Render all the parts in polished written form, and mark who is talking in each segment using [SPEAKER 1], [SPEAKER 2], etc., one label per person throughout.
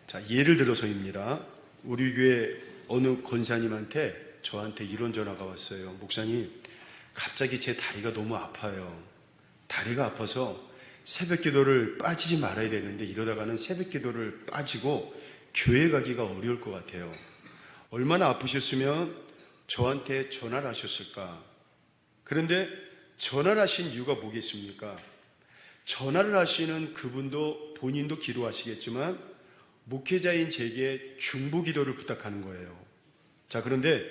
[SPEAKER 1] 자, 예를 들어서입니다. 우리 교회 어느 권사님한테 저한테 이런 전화가 왔어요. 목사님, 갑자기 제 다리가 너무 아파요. 다리가 아파서 새벽 기도를 빠지지 말아야 되는데 이러다가는 새벽 기도를 빠지고 교회 가기가 어려울 것 같아요. 얼마나 아프셨으면 저한테 전화를 하셨을까? 그런데 전화를 하신 이유가 뭐겠습니까? 전화를 하시는 그분도 본인도 기도하시겠지만 목회자인 제게 중보 기도를 부탁하는 거예요. 자, 그런데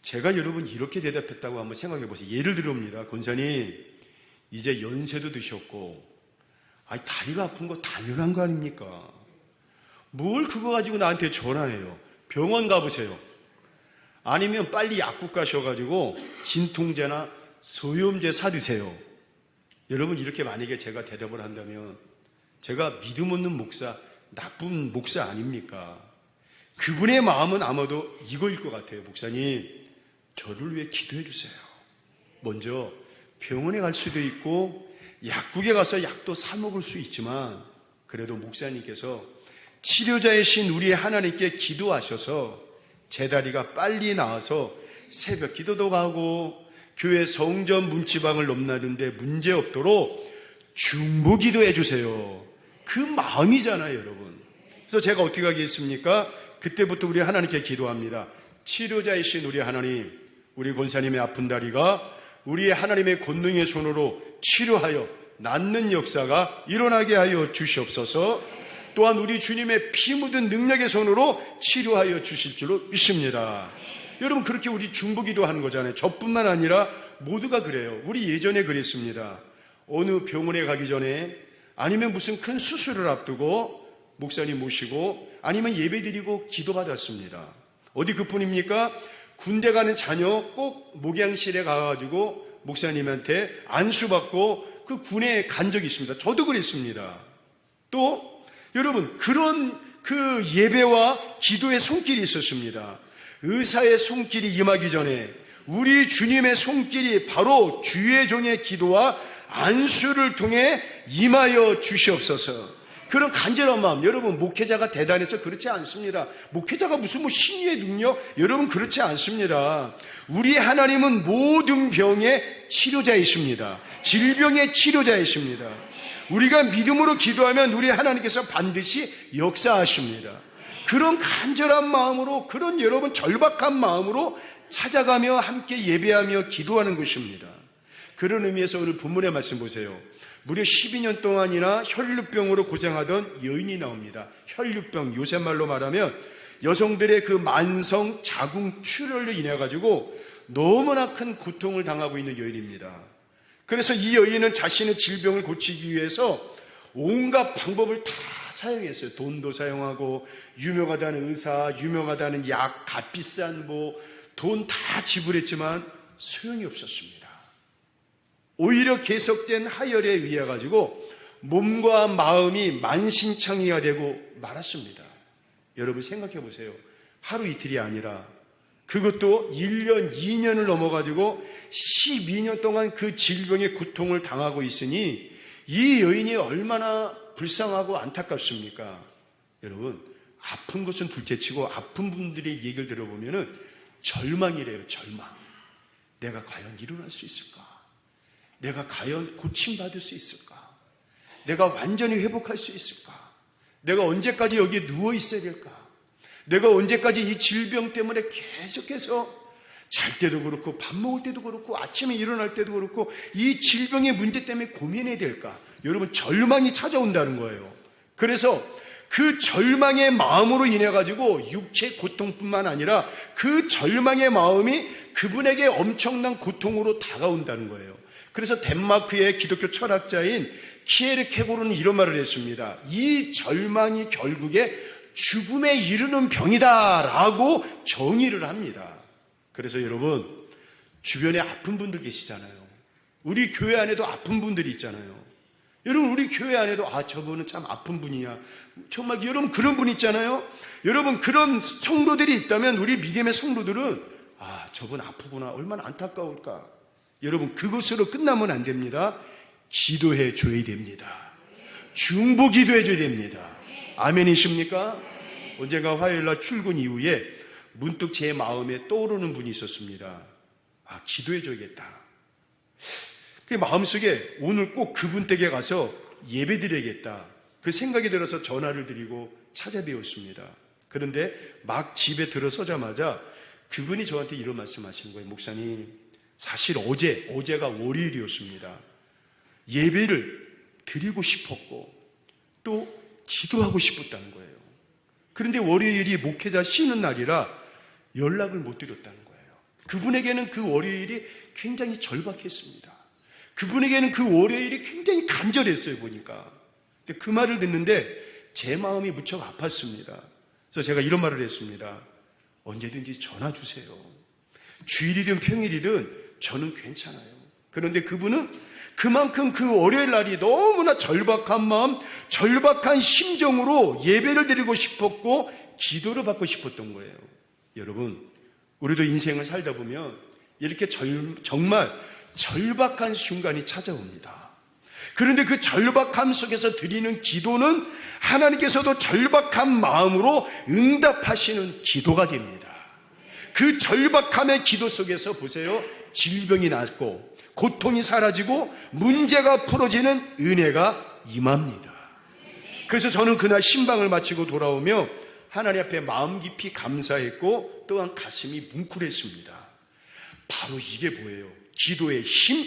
[SPEAKER 1] 제가 여러분 이렇게 대답했다고 한번 생각해 보세요. 예를 들어봅니다. 권사님, 이제 연세도 드셨고 다리가 아픈 거 당연한 거 아닙니까? 뭘 그거 가지고 나한테 전화해요. 병원 가보세요. 아니면 빨리 약국 가셔가지고 진통제나 소염제 사드세요. 여러분, 이렇게 만약에 제가 대답을 한다면 제가 믿음 없는 목사, 나쁜 목사 아닙니까? 그분의 마음은 아마도 이거일 것 같아요. 목사님, 저를 위해 기도해 주세요. 먼저 병원에 갈 수도 있고 약국에 가서 약도 사 먹을 수 있지만 그래도 목사님께서 치료자이신 우리 하나님께 기도하셔서 제 다리가 빨리 나아서 새벽 기도도 가고 교회 성전 문지방을 넘나드는데 문제 없도록 중보 기도해 주세요. 그 마음이잖아요, 여러분. 그래서 제가 어떻게 하겠습니까? 그때부터 우리 하나님께 기도합니다. 치료자이신 우리 하나님, 우리 권사님의 아픈 다리가 우리 하나님의 권능의 손으로 치료하여 낫는 역사가 일어나게 하여 주시옵소서. 또한 우리 주님의 피 묻은 능력의 손으로 치료하여 주실 줄로 믿습니다. 여러분, 그렇게 우리 중보기도 하는 거잖아요. 저뿐만 아니라 모두가 그래요. 우리 예전에 그랬습니다. 어느 병원에 가기 전에 아니면 무슨 큰 수술을 앞두고 목사님 모시고 아니면 예배 드리고 기도받았습니다. 어디 그뿐입니까? 군대 가는 자녀 꼭 목양실에 가가지고 목사님한테 안수받고 그 군에 간 적이 있습니다. 저도 그랬습니다. 또 여러분, 그런 그 예배와 기도의 손길이 있었습니다. 의사의 손길이 임하기 전에 우리 주님의 손길이 바로 주의 종의 기도와 안수를 통해 임하여 주시옵소서. 그런 간절한 마음, 여러분, 목회자가 대단해서 그렇지 않습니다. 목회자가 무슨 신유의 능력? 여러분, 그렇지 않습니다. 우리 하나님은 모든 병의 치료자이십니다. 질병의 치료자이십니다. 우리가 믿음으로 기도하면 우리 하나님께서 반드시 역사하십니다. 그런 간절한 마음으로, 그런 여러분 절박한 마음으로 찾아가며 함께 예배하며 기도하는 것입니다. 그런 의미에서 오늘 본문의 말씀 보세요. 무려 12년 동안이나 혈류병으로 고생하던 여인이 나옵니다. 혈류병, 요새 말로 말하면 여성들의 그 만성 자궁 출혈로 인해 가지고 너무나 큰 고통을 당하고 있는 여인입니다. 그래서 이 여인은 자신의 질병을 고치기 위해서 온갖 방법을 다 사용했어요. 돈도 사용하고 유명하다는 의사, 유명하다는 약, 값비싼 돈 다 지불했지만 소용이 없었습니다. 오히려 계속된 하혈에 의해 가지고 몸과 마음이 만신창이가 되고 말았습니다. 여러분 생각해 보세요. 하루 이틀이 아니라 그것도 1년, 2년을 넘어가지고 12년 동안 그 질병의 고통을 당하고 있으니 이 여인이 얼마나 불쌍하고 안타깝습니까? 여러분, 아픈 것은 둘째치고 아픈 분들의 얘기를 들어보면 절망이래요. 절망. 내가 과연 일어날 수 있을까? 내가 과연 고침받을 수 있을까? 내가 완전히 회복할 수 있을까? 내가 언제까지 여기에 누워 있어야 될까? 내가 언제까지 이 질병 때문에 계속해서 잘 때도 그렇고 밥 먹을 때도 그렇고 아침에 일어날 때도 그렇고 이 질병의 문제 때문에 고민해야 될까? 여러분, 절망이 찾아온다는 거예요. 그래서 그 절망의 마음으로 인해 가지고 육체 고통뿐만 아니라 그 절망의 마음이 그분에게 엄청난 고통으로 다가온다는 거예요. 그래서 덴마크의 기독교 철학자인 키에르케고르는 이런 말을 했습니다. 이 절망이 결국에 죽음에 이르는 병이다라고 정의를 합니다. 그래서 여러분, 주변에 아픈 분들 계시잖아요. 우리 교회 안에도 아픈 분들이 있잖아요. 여러분, 우리 교회 안에도 저분은 참 아픈 분이야. 정말 여러분 그런 분 있잖아요. 여러분, 그런 성도들이 있다면 우리 믿음의 성도들은 저분 아프구나, 얼마나 안타까울까. 여러분, 그것으로 끝나면 안 됩니다. 기도해 줘야 됩니다. 중보 기도해 줘야 됩니다. 아멘이십니까? 언젠가 화요일날 출근 이후에 문득 제 마음에 떠오르는 분이 있었습니다. 기도해줘야겠다. 그 마음속에 오늘 꼭 그분 댁에 가서 예배 드려야겠다. 그 생각이 들어서 전화를 드리고 찾아뵈었습니다. 그런데 막 집에 들어서자마자 그분이 저한테 이런 말씀 하시는 거예요. 목사님, 사실 어제가 월요일이었습니다. 예배를 드리고 싶었고 또 기도하고 싶었다는 거예요. 그런데 월요일이 목회자 쉬는 날이라 연락을 못 드렸다는 거예요. 그분에게는 그 월요일이 굉장히 절박했습니다. 그분에게는 그 월요일이 굉장히 간절했어요, 보니까. 근데 그 말을 듣는데 제 마음이 무척 아팠습니다. 그래서 제가 이런 말을 했습니다. 언제든지 전화 주세요. 주일이든 평일이든 저는 괜찮아요. 그런데 그분은 그만큼 그 월요일 날이 너무나 절박한 마음, 절박한 심정으로 예배를 드리고 싶었고 기도를 받고 싶었던 거예요. 여러분, 우리도 인생을 살다 보면 이렇게 정말 절박한 순간이 찾아옵니다. 그런데 그 절박함 속에서 드리는 기도는 하나님께서도 절박한 마음으로 응답하시는 기도가 됩니다. 그 절박함의 기도 속에서 보세요. 질병이 낫고 고통이 사라지고 문제가 풀어지는 은혜가 임합니다. 그래서 저는 그날 신방을 마치고 돌아오며 하나님 앞에 마음 깊이 감사했고 또한 가슴이 뭉클했습니다. 바로 이게 뭐예요? 기도의 힘?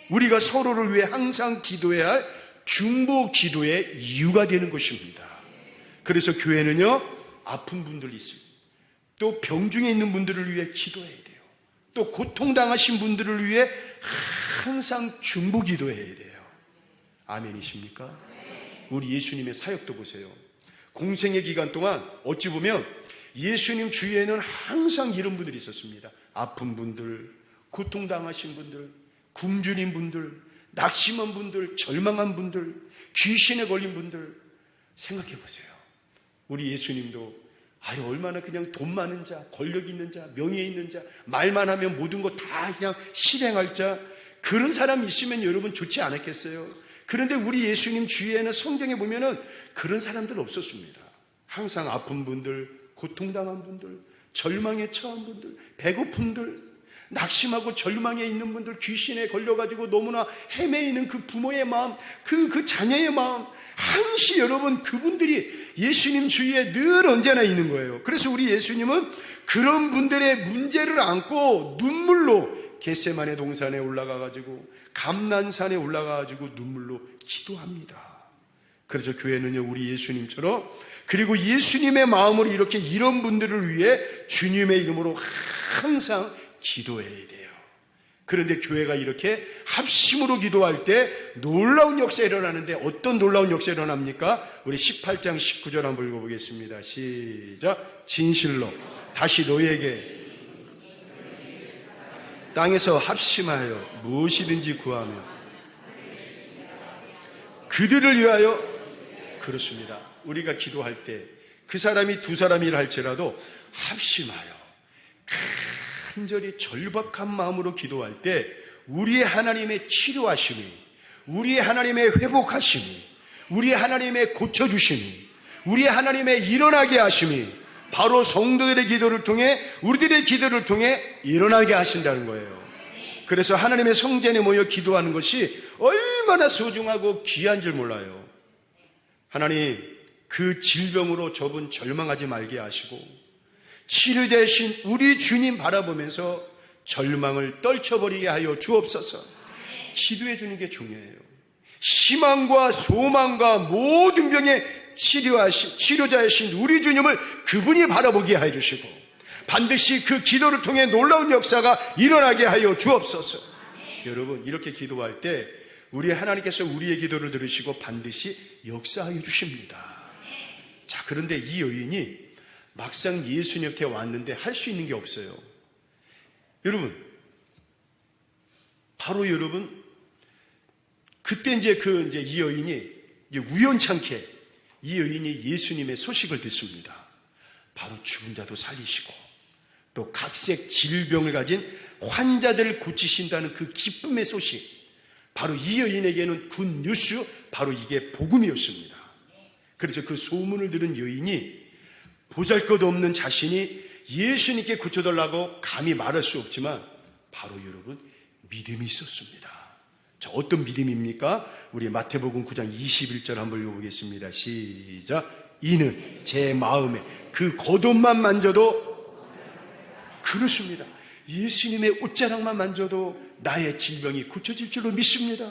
[SPEAKER 1] 우리가 서로를 위해 항상 기도해야 할 중보 기도의 이유가 되는 것입니다. 그래서 교회는요, 아픈 분들이 있습니다. 또 병중에 있는 분들을 위해 기도해야 돼요. 또 고통당하신 분들을 위해 항상 중보 기도해야 돼요. 아멘이십니까? 우리 예수님의 사역도 보세요. 공생의 기간 동안 어찌 보면 예수님 주위에는 항상 이런 분들이 있었습니다. 아픈 분들, 고통당하신 분들, 굶주린 분들, 낙심한 분들, 절망한 분들, 귀신에 걸린 분들. 생각해 보세요. 우리 예수님도 얼마나 그냥 돈 많은 자, 권력 있는 자, 명예 있는 자, 말만 하면 모든 거 다 그냥 실행할 자, 그런 사람이 있으면 여러분 좋지 않았겠어요? 그런데 우리 예수님 주위에는 성경에 보면은 그런 사람들 없었습니다. 항상 아픈 분들, 고통당한 분들, 절망에 처한 분들, 배고픈들, 낙심하고 절망에 있는 분들, 귀신에 걸려가지고 너무나 헤매이는 그 부모의 마음, 그 자녀의 마음, 항시 여러분 그분들이 예수님 주위에 늘 언제나 있는 거예요. 그래서 우리 예수님은 그런 분들의 문제를 안고 눈물로 겟세마네 동산에 올라가가지고 감난산에 올라가가지고 눈물로 기도합니다. 그래서 교회는요, 우리 예수님처럼, 그리고 예수님의 마음으로 이렇게 이런 분들을 위해 주님의 이름으로 항상 기도해야 돼요. 그런데 교회가 이렇게 합심으로 기도할 때 놀라운 역사가 일어나는데 어떤 놀라운 역사가 일어납니까? 우리 18장 19절 한번 읽어보겠습니다. 시작. 진실로 다시 너희에게 땅에서 합심하여 무엇이든지 구하며 그들을 위하여. 그렇습니다. 우리가 기도할 때 그 사람이 두 사람이라 할지라도 합심하여 간절히 절박한 마음으로 기도할 때 우리의 하나님의 치료하심이, 우리의 하나님의 회복하심이, 우리의 하나님의 고쳐주심이, 우리의 하나님의 일어나게 하심이 바로 성도들의 기도를 통해, 우리들의 기도를 통해 일어나게 하신다는 거예요. 그래서 하나님의 성전에 모여 기도하는 것이 얼마나 소중하고 귀한 줄 몰라요. 하나님, 그 질병으로 저분 절망하지 말게 하시고 치료되신 우리 주님 바라보면서 절망을 떨쳐버리게 하여 주옵소서. 기도해 주는 게 중요해요. 희망과 소망과 모든 병의 치료자이신 우리 주님을 그분이 바라보게 해 주시고 반드시 그 기도를 통해 놀라운 역사가 일어나게 하여 주옵소서. 여러분, 이렇게 기도할 때 우리 하나님께서 우리의 기도를 들으시고 반드시 역사하여 주십니다. 자, 그런데 이 여인이 막상 예수님 곁에 왔는데 할 수 있는 게 없어요. 여러분, 바로 여러분, 그때 이 여인이 우연찮게 이 여인이 예수님의 소식을 듣습니다. 바로 죽은 자도 살리시고 또 각색 질병을 가진 환자들을 고치신다는 그 기쁨의 소식, 바로 이 여인에게는 굿뉴스, 바로 이게 복음이었습니다. 그래서 그 소문을 들은 여인이 보잘것없는 자신이 예수님께 고쳐달라고 감히 말할 수 없지만 바로 여러분 믿음이 있었습니다. 자, 어떤 믿음입니까? 우리 마태복음 9장 21절 한번 읽어보겠습니다. 시작. 이는 제 마음에 그 겉옷만 만져도, 그렇습니다, 예수님의 옷자락만 만져도 나의 질병이 고쳐질 줄로 믿습니다.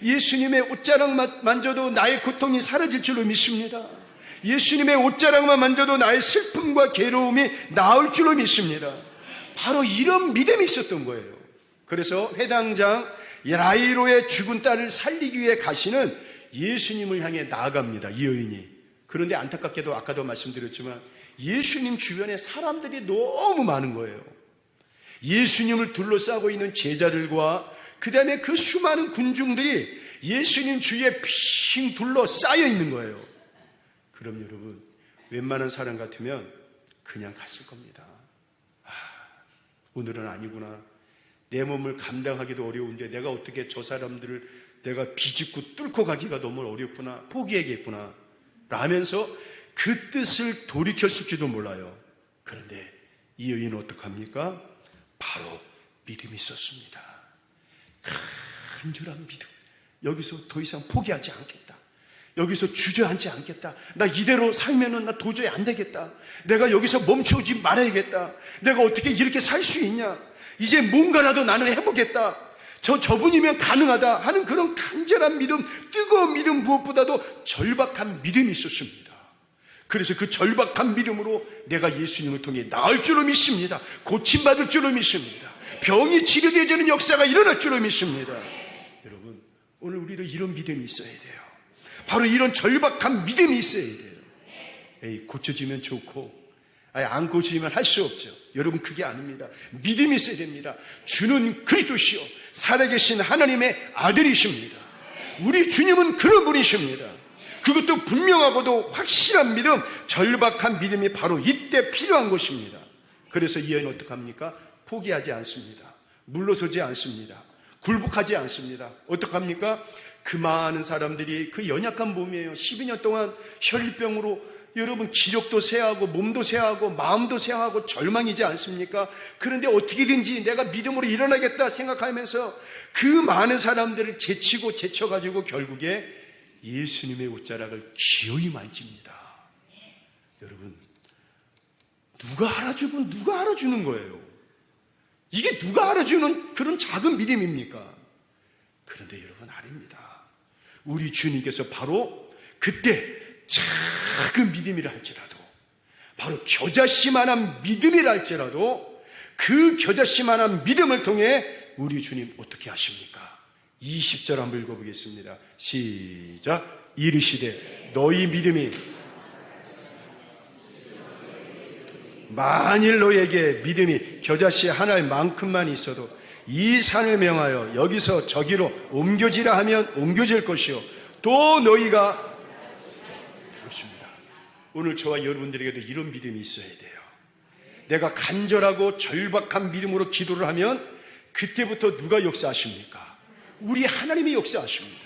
[SPEAKER 1] 예수님의 옷자락만 만져도 나의 고통이 사라질 줄로 믿습니다. 예수님의 옷자락만 만져도 나의 슬픔과 괴로움이 나을 줄로 믿습니다. 바로 이런 믿음이 있었던 거예요. 그래서 회당장 야이로의 죽은 딸을 살리기 위해 가시는 예수님을 향해 나아갑니다, 이 여인이. 그런데 안타깝게도 아까도 말씀드렸지만 예수님 주변에 사람들이 너무 많은 거예요. 예수님을 둘러싸고 있는 제자들과 그 다음에 그 수많은 군중들이 예수님 주위에 핑 둘러싸여 있는 거예요. 그럼 여러분, 웬만한 사람 같으면 그냥 갔을 겁니다. 오늘은 아니구나. 내 몸을 감당하기도 어려운데 내가 어떻게 저 사람들을 내가 비집고 뚫고 가기가 너무 어렵구나, 포기해야겠구나 라면서 그 뜻을 돌이켰을지도 몰라요. 그런데 이 여인은 어떡합니까? 바로 믿음이 있었습니다. 간절한 믿음. 여기서 더 이상 포기하지 않겠다. 여기서 주저앉지 않겠다. 나 이대로 살면은 나 도저히 안 되겠다. 내가 여기서 멈추지 말아야겠다. 내가 어떻게 이렇게 살 수 있냐. 이제 뭔가라도 나는 해보겠다. 저분이면 가능하다 하는 그런 간절한 믿음, 뜨거운 믿음, 무엇보다도 절박한 믿음이 있었습니다. 그래서 그 절박한 믿음으로 내가 예수님을 통해 나을 줄로 믿습니다. 고침받을 줄로 믿습니다. 병이 치료되어지는 역사가 일어날 줄로 믿습니다. 여러분, 오늘 우리도 이런 믿음이 있어야 돼요. 바로 이런 절박한 믿음이 있어야 돼요. 에이, 고쳐지면 좋고 안 고쳐지면 할 수 없죠. 여러분, 그게 아닙니다. 믿음이 있어야 됩니다. 주는 그리스도시요 살아계신 하나님의 아들이십니다. 우리 주님은 그런 분이십니다. 그것도 분명하고도 확실한 믿음, 절박한 믿음이 바로 이때 필요한 것입니다. 그래서 이 여인은 어떡합니까? 포기하지 않습니다. 물러서지 않습니다. 굴복하지 않습니다. 어떡합니까? 그 많은 사람들이 그 연약한 몸이에요. 12년 동안 혈병으로 여러분 기력도 쇠하고 몸도 쇠하고 마음도 쇠하고 절망이지 않습니까? 그런데 어떻게든지 내가 믿음으로 일어나겠다 생각하면서 그 많은 사람들을 제치고 제쳐가지고 결국에 예수님의 옷자락을 기어이 만집니다. 여러분, 누가 알아주면 누가 알아주는 거예요? 이게 누가 알아주는 그런 작은 믿음입니까? 그런데 여러분, 아닙니다. 우리 주님께서 바로 그때 작은 믿음이라 할지라도, 바로 겨자씨만한 믿음이라 할지라도 그 겨자씨만한 믿음을 통해 우리 주님 어떻게 하십니까? 20절 한번 읽어보겠습니다. 시작. 이르시되 너희 믿음이 만일 너에게 믿음이 겨자씨 하나만큼만 있어도 이 산을 명하여 여기서 저기로 옮겨지라 하면 옮겨질 것이요 또 너희가, 그렇습니다, 오늘 저와 여러분들에게도 이런 믿음이 있어야 돼요. 내가 간절하고 절박한 믿음으로 기도를 하면 그때부터 누가 역사하십니까? 우리 하나님이 역사하십니다.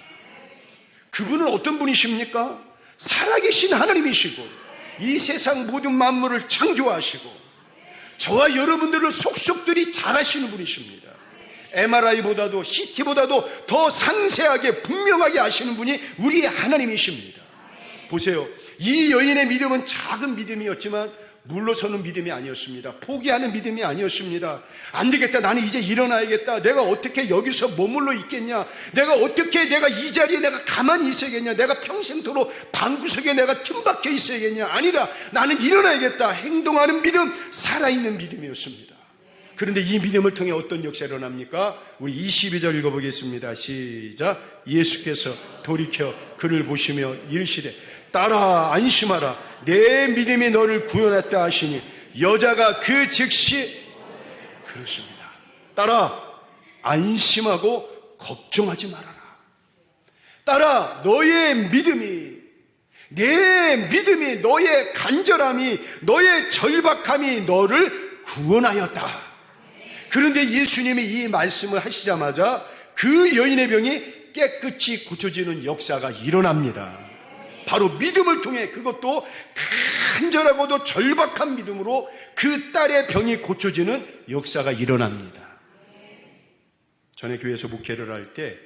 [SPEAKER 1] 그분은 어떤 분이십니까? 살아계신 하나님이시고 이 세상 모든 만물을 창조하시고 저와 여러분들을 속속들이 잘 아시는 분이십니다. MRI보다도 CT보다도 더 상세하게 분명하게 아시는 분이 우리의 하나님이십니다. 보세요. 이 여인의 믿음은 작은 믿음이었지만 물러서는 믿음이 아니었습니다. 포기하는 믿음이 아니었습니다. 안 되겠다. 나는 이제 일어나야겠다. 내가 어떻게 여기서 머물러 있겠냐. 내가 어떻게 내가 이 자리에 내가 가만히 있어야겠냐. 내가 평생토록 방구석에 내가 틈박혀 있어야겠냐. 아니다. 나는 일어나야겠다. 행동하는 믿음, 살아있는 믿음이었습니다. 그런데 이 믿음을 통해 어떤 역사가 일어납니까? 우리 22절 읽어보겠습니다. 시작. 예수께서 돌이켜 그를 보시며 이르시되 딸아 안심하라. 내 믿음이 너를 구원했다 하시니 여자가 그 즉시, 그렇습니다, 딸아 안심하고 걱정하지 말아라. 딸아, 너의 믿음이, 내 믿음이, 너의 간절함이, 너의 절박함이 너를 구원하였다. 그런데 예수님이 이 말씀을 하시자마자 그 여인의 병이 깨끗이 고쳐지는 역사가 일어납니다. 바로 믿음을 통해, 그것도 간절하고도 절박한 믿음으로 그 딸의 병이 고쳐지는 역사가 일어납니다. 전에 교회에서 목회를 할 때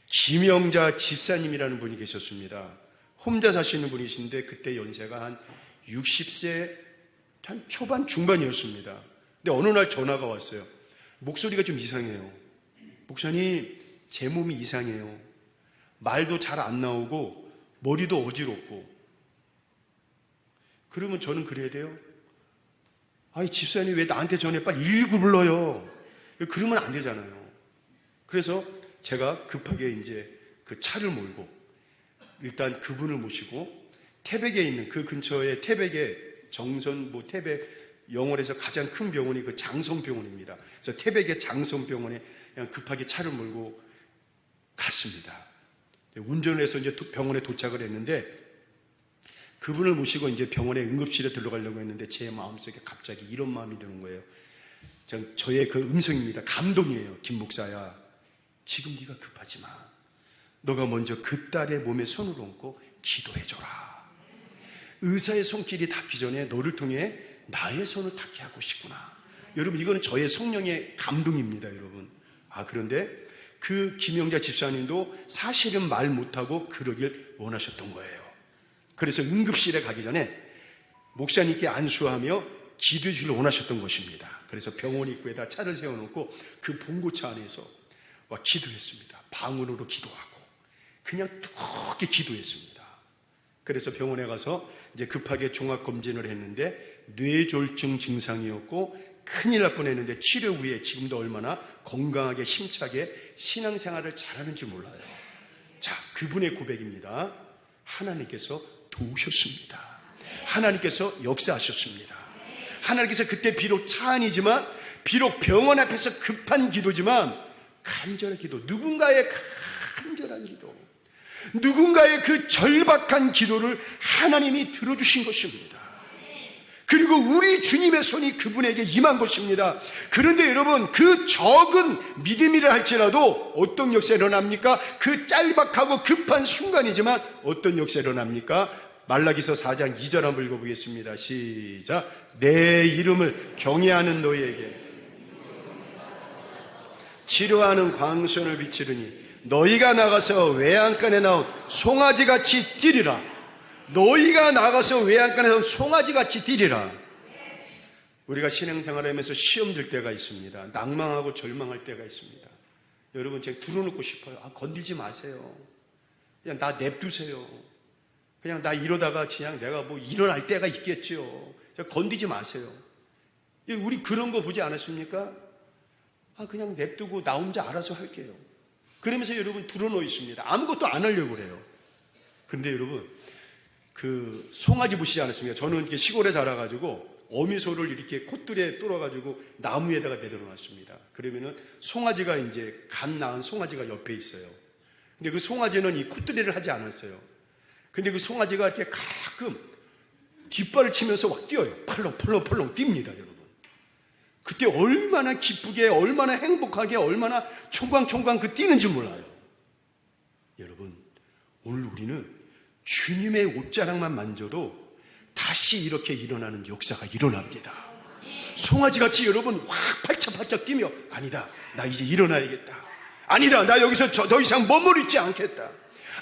[SPEAKER 1] 김영자 집사님이라는 분이 계셨습니다. 혼자 사시는 분이신데 그때 연세가 한 60세 한 초반 중반이었습니다. 근데 어느 날 전화가 왔어요. 목소리가 좀 이상해요. 목사님, 제 몸이 이상해요. 말도 잘 안 나오고 머리도 어지럽고. 그러면 저는 그래야 돼요? 아이, 집사님 왜 나한테 전해? 빨리 119 불러요. 그러면 안 되잖아요. 그래서 제가 급하게 이제 그 차를 몰고 일단 그분을 모시고 태백에 있는 그 근처에 태백에 정선 태백 영월에서 가장 큰 병원이 그 장성병원입니다. 그래서 태백의 장성병원에 그냥 급하게 차를 몰고 갔습니다. 운전을 해서 이제 병원에 도착을 했는데 그분을 모시고 이제 병원의 응급실에 들어가려고 했는데 제 마음속에 갑자기 이런 마음이 드는 거예요. 저의 그 음성입니다. 감동이에요. 김 목사야, 지금 네가 급하지 마. 너가 먼저 그 딸의 몸에 손을 얹고 기도해줘라. 의사의 손길이 닿기 전에 너를 통해 나의 손을 닿게 하고 싶구나. 여러분, 이거는 저의 성령의 감동입니다, 여러분. 그런데 그 김영자 집사님도 사실은 말 못하고 그러길 원하셨던 거예요. 그래서 응급실에 가기 전에 목사님께 안수하며 기도해 주길 원하셨던 것입니다. 그래서 병원 입구에다 차를 세워놓고 그 봉고차 안에서 기도했습니다. 방언으로 기도하고 그냥 뜨겁게 기도했습니다. 그래서 병원에 가서 이제 급하게 종합검진을 했는데 뇌졸중 증상이었고 큰일 날 뻔했는데 치료 후에 지금도 얼마나 건강하게 힘차게 신앙생활을 잘하는지 몰라요. 자, 그분의 고백입니다. 하나님께서 도우셨습니다. 하나님께서 역사하셨습니다. 하나님께서 그때 비록 차 안이지만, 비록 병원 앞에서 급한 기도지만 간절한 기도, 누군가의 간절한 기도, 누군가의 그 절박한 기도를 하나님이 들어주신 것입니다. 그리고 우리 주님의 손이 그분에게 임한 것입니다. 그런데 여러분, 그 적은 믿음이라 할지라도 어떤 역사가 일어납니까? 그 짤박하고 급한 순간이지만 어떤 역사가 일어납니까? 말라기서 4장 2절 한번 읽어보겠습니다. 시작. 내 이름을 경외하는 너희에게 치료하는 광선을 비치르니 너희가 나가서 외양간에 나온 송아지같이 뛰리라. 너희가 나가서 외양간에 나온 송아지같이 뛰리라. 우리가 신앙생활하면서 시험 들 때가 있습니다. 낭망하고 절망할 때가 있습니다. 여러분, 제가 들어놓고 싶어요. 건들지 마세요. 그냥 나 냅두세요. 그냥 나 이러다가 그냥 내가 일어날 때가 있겠죠. 건들지 마세요. 우리 그런 거 보지 않았습니까? 그냥 냅두고 나 혼자 알아서 할게요. 그러면서 여러분 들어놓여 있습니다. 아무것도 안 하려고 그래요. 그런데 여러분, 그 송아지 보시지 않았습니까? 저는 이렇게 시골에 자라가지고 어미소를 이렇게 콧들에 뚫어가지고 나무에다가 내려놨습니다. 그러면은 송아지가 이제 갓 낳은 송아지가 옆에 있어요. 근데 그 송아지는 이 콧들이를 하지 않았어요. 근데 그 송아지가 이렇게 가끔 뒷발을 치면서 막 뛰어요. 펄렁펄렁펄렁 뜁니다, 여러분. 그때 얼마나 기쁘게, 얼마나 행복하게, 얼마나 총광총광 그 뛰는지 몰라요. 여러분, 오늘 우리는 주님의 옷자락만 만져도 다시 이렇게 일어나는 역사가 일어납니다. 송아지같이 여러분 확 팔짝팔짝 뛰며, 아니다, 나 이제 일어나야겠다. 아니다, 나 여기서 더 이상 머무르 있지 않겠다.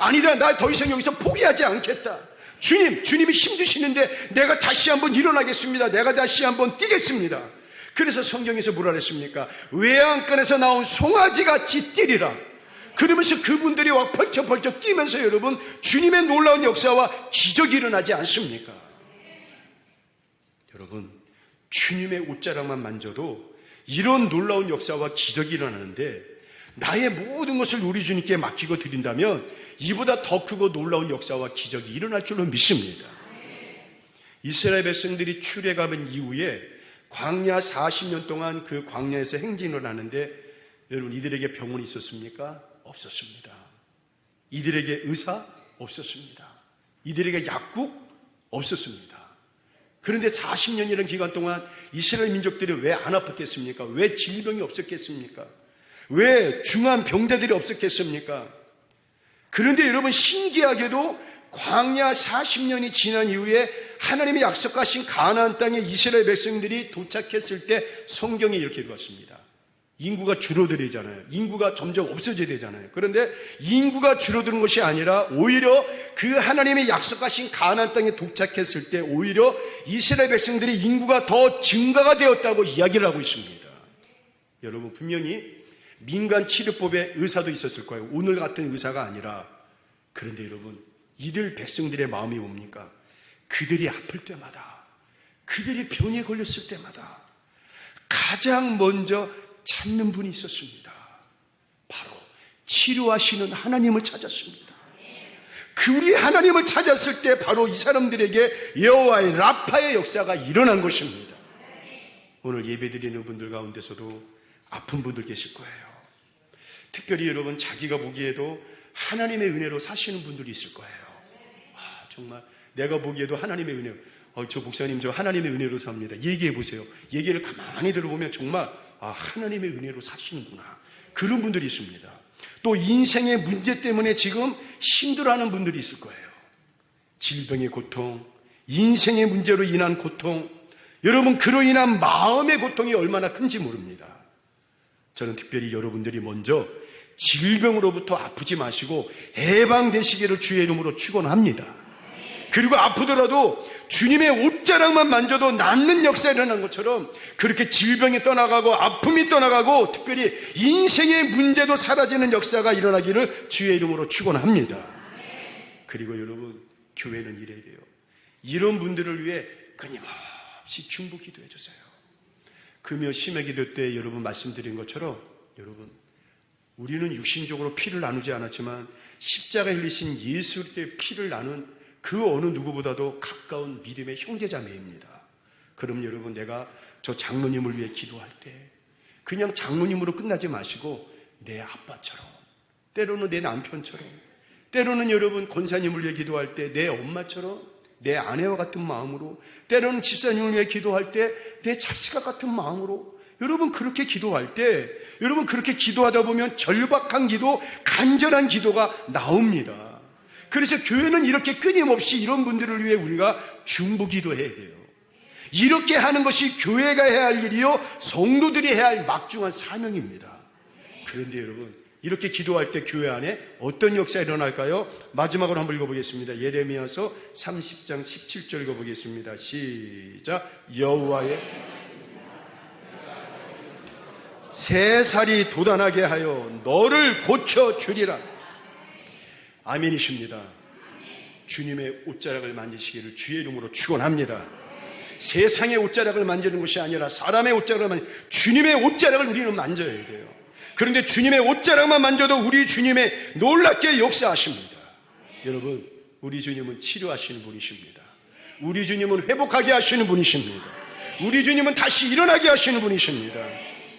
[SPEAKER 1] 아니다, 나 더 이상 여기서 포기하지 않겠다. 주님이 힘주시는데 내가 다시 한번 일어나겠습니다. 내가 다시 한번 뛰겠습니다. 그래서 성경에서 뭐라 그랬습니까? 외양간에서 나온 송아지같이 뛰리라. 그러면서 그분들이 와 펄쩍펄쩍 뛰면서 여러분, 주님의 놀라운 역사와 기적이 일어나지 않습니까? 여러분, 주님의 옷자락만 만져도 이런 놀라운 역사와 기적이 일어나는데, 나의 모든 것을 우리 주님께 맡기고 드린다면 이보다 더 크고 놀라운 역사와 기적이 일어날 줄로 믿습니다. 이스라엘 백성들이 출애굽한 이후에 광야 40년 동안 그 광야에서 행진을 하는데, 여러분, 이들에게 병원이 있었습니까? 없었습니다. 이들에게 의사? 없었습니다. 이들에게 약국? 없었습니다. 그런데 40년이라는 기간 동안 이스라엘 민족들이 왜 안 아팠겠습니까? 왜 질병이 없었겠습니까? 왜 중한 병자들이 없었겠습니까? 그런데 여러분, 신기하게도 광야 40년이 지난 이후에 하나님의 약속하신 가나안 땅에 이스라엘 백성들이 도착했을 때 성경에 이렇게 읽었습니다. 인구가 줄어들잖아요. 인구가 점점 없어져야 되잖아요. 그런데 인구가 줄어드는 것이 아니라 오히려 그 하나님의 약속하신 가나안 땅에 도착했을 때 오히려 이스라엘 백성들이 인구가 더 증가가 되었다고 이야기를 하고 있습니다. 여러분, 분명히 민간 치료법에 의사도 있었을 거예요. 오늘 같은 의사가 아니라. 그런데 여러분, 이들 백성들의 마음이 뭡니까? 그들이 아플 때마다, 그들이 병에 걸렸을 때마다 가장 먼저 찾는 분이 있었습니다. 바로 치료하시는 하나님을 찾았습니다. 그 우리 하나님을 찾았을 때 바로 이 사람들에게 여호와의 라파의 역사가 일어난 것입니다. 오늘 예배드리는 분들 가운데서도 아픈 분들 계실 거예요. 특별히 여러분, 자기가 보기에도 하나님의 은혜로 사시는 분들이 있을 거예요. 정말 내가 보기에도 하나님의 은혜로, 저 목사님 저 하나님의 은혜로 삽니다. 얘기해 보세요. 얘기를 가만히 들어보면 정말 하나님의 은혜로 사시는구나. 그런 분들이 있습니다. 또 인생의 문제 때문에 지금 힘들어하는 분들이 있을 거예요. 질병의 고통, 인생의 문제로 인한 고통, 여러분 그로 인한 마음의 고통이 얼마나 큰지 모릅니다. 저는 특별히 여러분들이 먼저 질병으로부터 아프지 마시고 해방되시기를 주의 이름으로 축원합니다. 그리고 아프더라도 주님의 옷자락만 만져도 낫는 역사가 일어난 것처럼 그렇게 질병이 떠나가고 아픔이 떠나가고 특별히 인생의 문제도 사라지는 역사가 일어나기를 주의 이름으로 축원합니다. 그리고 여러분, 교회는 이래야 돼요. 이런 분들을 위해 끊임없이 중보 기도해 주세요. 금요 심해 기도 때 여러분 말씀드린 것처럼 여러분, 우리는 육신적으로 피를 나누지 않았지만 십자가에 흘리신 예수 그리스도의 피를 나눈 그 어느 누구보다도 가까운 믿음의 형제자매입니다. 그럼 여러분, 내가 저 장로님을 위해 기도할 때 그냥 장로님으로 끝나지 마시고 내 아빠처럼, 때로는 내 남편처럼, 때로는 여러분 권사님을 위해 기도할 때 내 엄마처럼, 내 아내와 같은 마음으로, 때로는 집사님을 위해 기도할 때 내 자식과 같은 마음으로, 여러분 그렇게 기도할 때, 여러분 그렇게 기도하다 보면 절박한 기도, 간절한 기도가 나옵니다. 그래서 교회는 이렇게 끊임없이 이런 분들을 위해 우리가 중보 기도해야 돼요. 이렇게 하는 것이 교회가 해야 할 일이요, 성도들이 해야 할 막중한 사명입니다. 그런데 여러분, 이렇게 기도할 때 교회 안에 어떤 역사가 일어날까요? 마지막으로 한번 읽어보겠습니다. 예레미야서 30장 17절 읽어보겠습니다. 시작. 여호와의 새 살이 돋아나게 하여 너를 고쳐주리라. 아멘이십니다. 주님의 옷자락을 만지시기를 주의 이름으로 축원합니다. 세상의 옷자락을 만지는 것이 아니라 사람의 옷자락을 주님의 옷자락을 우리는 만져야 돼요. 그런데 주님의 옷자락만 만져도 우리 주님의 놀랍게 역사하십니다. 여러분, 우리 주님은 치료하시는 분이십니다. 우리 주님은 회복하게 하시는 분이십니다. 우리 주님은 다시 일어나게 하시는 분이십니다.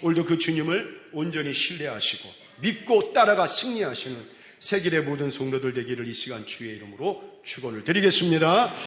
[SPEAKER 1] 오늘도 그 주님을 온전히 신뢰하시고 믿고 따라가 승리하시는 세계의 모든 성도들 되기를 이 시간 주의 이름으로 축원을 드리겠습니다.